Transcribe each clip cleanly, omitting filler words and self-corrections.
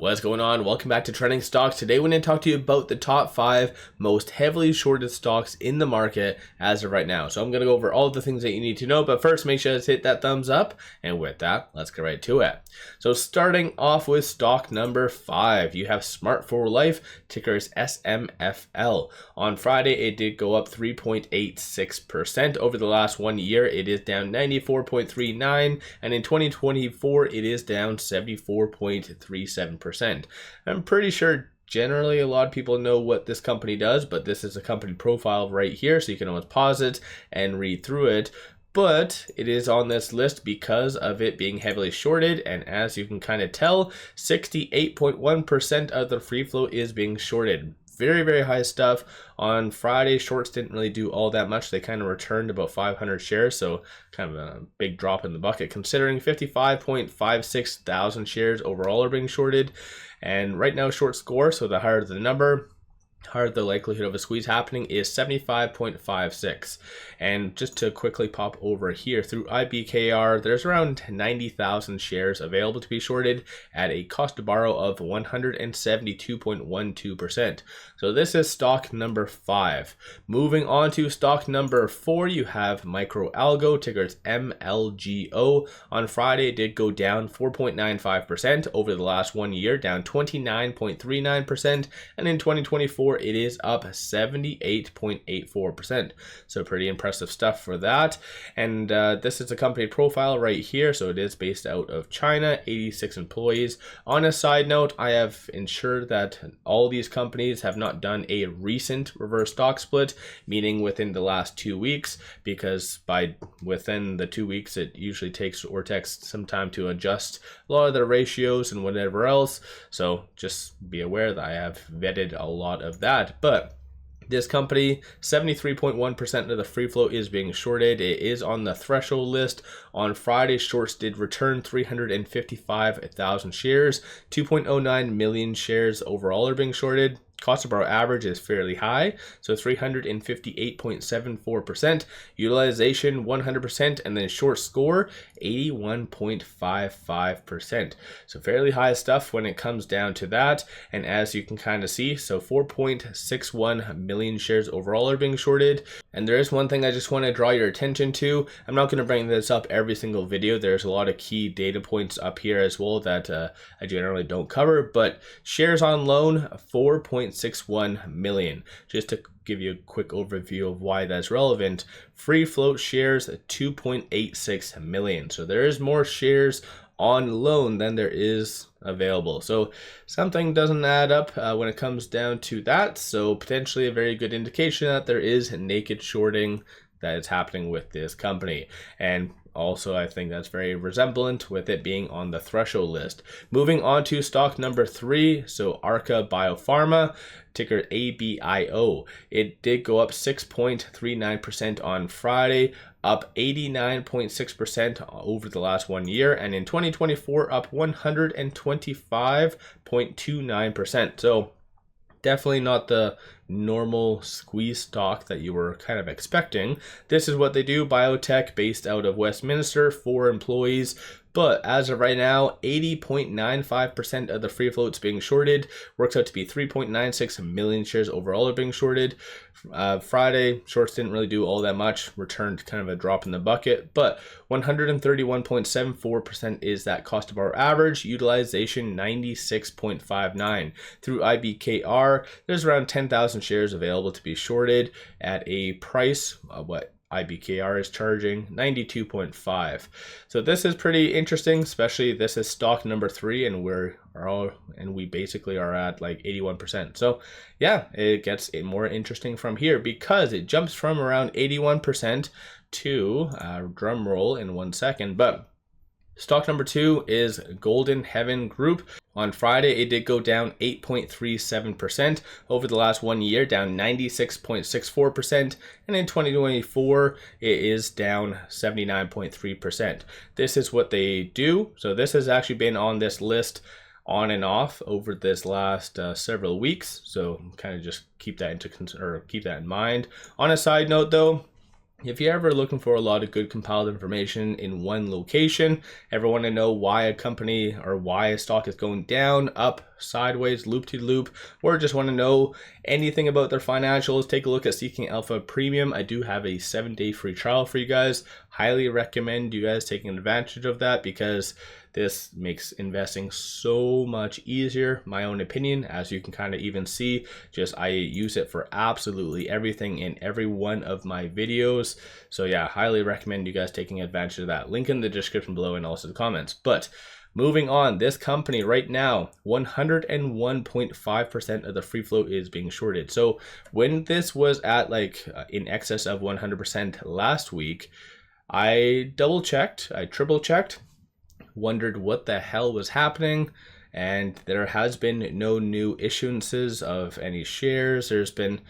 What's going on? Welcome back to Trending Stocks. Today we're going to talk to you about the top 5 most heavily shorted stocks in the market as of right now. So I'm going to go over all of the things that you need to know, but first make sure to hit that thumbs up. And with that, let's get right to it. So starting off with stock number 5, you have Smart for Life, ticker is SMFL. On Friday, it did go up 3.86%. Over the last 1 year, it is down 94.39, and in 2024, it is down 74.37%. I'm pretty sure generally a lot of people know what this company does, but this is a company profile right here, so you can always pause it and read through it. But it is on this list because of it being heavily shorted, and as you can kind of tell, 68.1% of the free float is being shorted. Very, very high stuff. On Friday, shorts didn't really do all that much. They kind of returned about 500 shares, so kind of a big drop in the bucket considering 55.56 thousand shares overall are being shorted. And right now, short score, so the higher the number, higher the likelihood of a squeeze happening, is 75.56. And just to quickly pop over here, through IBKR, there's around 90,000 shares available to be shorted at a cost to borrow of 172.12%. So this is stock number 5. Moving on to stock number 4, you have MLGO, ticker is MLGO. On Friday, it did go down 4.95%. Over the last 1 year, down 29.39%. And in 2024, it is up 78.84%. So pretty impressive stuff for that. And this is a company profile right here. So it is based out of China, 86 employees. On a side note, I have ensured that all these companies have not done a recent reverse stock split, meaning within the last 2 weeks, because within the 2 weeks, it usually takes Ortex some time to adjust a lot of the ratios and whatever else. So just be aware that I have vetted a lot of that. But this company, 73.1% of the free float is being shorted. It is on the threshold list. On Friday, shorts did return 355,000 shares. 2.09 million shares overall are being shorted. Cost to borrow average is fairly high, so 358.74%, utilization 100%, and then short score 81.55%. So fairly high stuff when it comes down to that. And as you can kind of see, so 4.61 million shares overall are being shorted. And there is one thing I just want to draw your attention to. I'm not going to bring this up every single video. There's a lot of key data points up here as well that I generally don't cover, but shares on loan, 4.61 million. Just to give you a quick overview of why that's relevant, free float shares, 2.86 million. So there is more shares on loan than there is available. So something doesn't add up when it comes down to that. So potentially a very good indication that there is naked shorting that is happening with this company. And also, I think that's very resemblant with it being on the threshold list. Moving on to stock number 3, so Arca Biopharma, ticker ABIO. It did go up 6.39% on Friday, up 89.6% over the last 1 year, and in 2024, up 125.29%. So definitely not the normal squeeze stock that you were kind of expecting. This is what they do, biotech based out of Westminster, 4 employees. But as of right now, 80.95% of the free float's being shorted. Works out to be 3.96 million shares overall are being shorted. Friday, shorts didn't really do all that much. Returned kind of a drop in the bucket. But 131.74% is that cost to borrow average. Utilization 96.59. Through IBKR, there's around 10,000 shares available to be shorted at a price of what IBKR is charging, 92.5. So this is pretty interesting, especially this is stock number 3, and we basically are at like 81%. So yeah, it gets more interesting from here because it jumps from around 81% to drum roll in 1 second. But stock number 2 is Golden Heaven Group. On Friday, it did go down 8.37%. Over the last 1 year, down 96.64%. And in 2024, it is down 79.3%. This is what they do. So this has actually been on this list on and off over this last several weeks. So kind of just keep that in mind. On a side note though, If you're ever looking for a lot of good compiled information in one location, ever want to know why a company or why a stock is going down, up, sideways, loop to loop, or just want to know anything about their financials, take a look at Seeking Alpha Premium. I do have a 7-day free trial for you guys. Highly recommend you guys taking advantage of that because this makes investing so much easier, my own opinion. As you can kind of even see, just I use it for absolutely everything in every one of my videos. So yeah, highly recommend you guys taking advantage of that. Link in the description below and also the comments. But moving on, this company right now, 101.5% of the free float is being shorted. So when this was at like in excess of 100% last week, I double checked, I triple checked, wondered what the hell was happening, and there has been no new issuances of any shares. There's been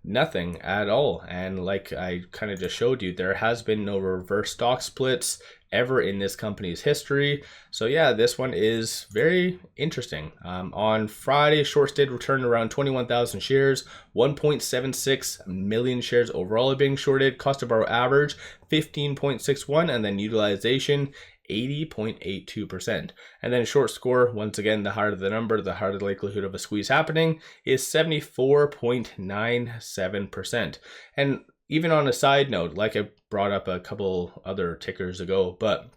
nothing at all, and like I kind of just showed you, there has been no reverse stock splits ever in this company's history. So yeah, this one is very interesting. On Friday, shorts did return around 21,000 shares, 1.76 million shares overall are being shorted, cost to borrow average 15.61, and then utilization 80.82%. And then short score, once again, the higher the number, the higher the likelihood of a squeeze happening, is 74.97%. And even on a side note, like I brought up a couple other tickers ago, but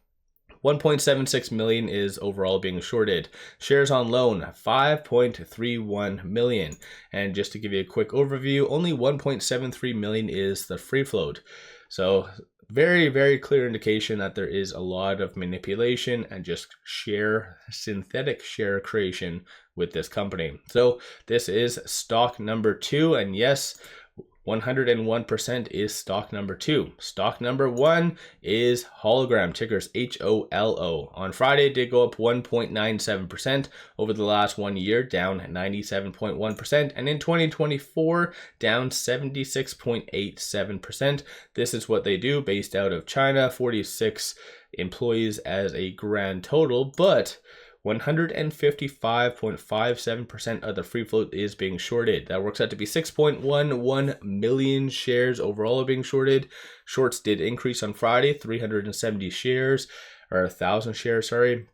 1.76 million is overall being shorted. Shares on loan, 5.31 million. And just to give you a quick overview, only 1.73 million is the free float. So very, very clear indication that there is a lot of manipulation and just synthetic share creation with this company. So this is stock number 2, and yes, 101% is stock number 2. Stock number 1 is Hologram, tickers HOLO. On Friday, it did go up 1.97%. Over the last 1 year, down 97.1%. And in 2024, down 76.87%. This is what they do, based out of China, 46 employees as a grand total, but 155.57% of the free float is being shorted. That works out to be 6.11 million shares overall are being shorted. Shorts did increase on Friday, 370 shares, or 1,000 shares, sorry.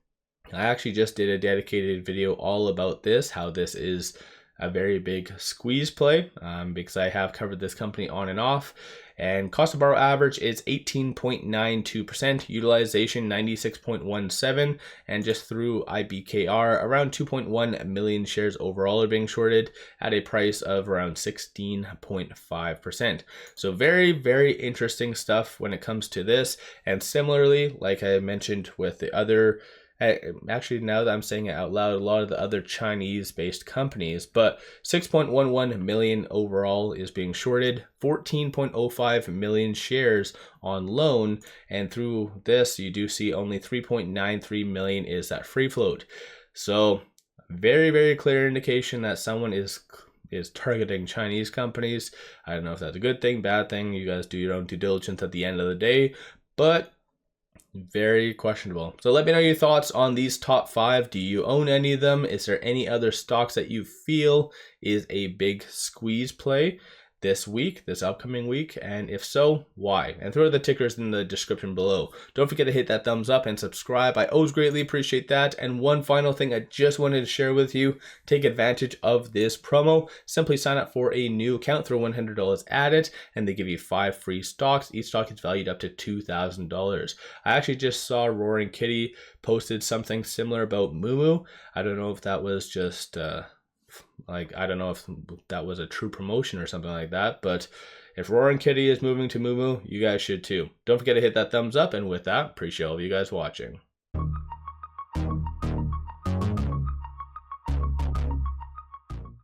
I actually just did a dedicated video all about this, how this is a very big squeeze play, because I have covered this company on and off. And cost to borrow average is 18.92%, utilization 96.17, and just through IBKR, around 2.1 million shares overall are being shorted at a price of around 16.5%. So very, very interesting stuff when it comes to this. And similarly, like I mentioned with the other, actually, now that I'm saying it out loud, a lot of the other Chinese-based companies, but 6.11 million overall is being shorted, 14.05 million shares on loan, and through this, you do see only 3.93 million is that free float. So very, very clear indication that someone is targeting Chinese companies. I don't know if that's a good thing, bad thing. You guys do your own due diligence at the end of the day, but very questionable. So let me know your thoughts on these top 5. Do you own any of them? Is there any other stocks that you feel is a big squeeze play this week, this upcoming week? And if so, why? And throw the tickers in the description below. Don't forget to hit that thumbs up and subscribe. I always greatly appreciate that. And one final thing I just wanted to share with you, take advantage of this promo. Simply sign up for a new account, throw $100 at it, and they give you 5 free stocks. Each stock is valued up to $2,000. I actually just saw Roaring Kitty posted something similar about Moomoo. I don't know if that was just I don't know if that was a true promotion or something like that, but if Roaring Kitty is moving to Moomoo, you guys should too. Don't forget to hit that thumbs up, and with that, appreciate all of you guys watching.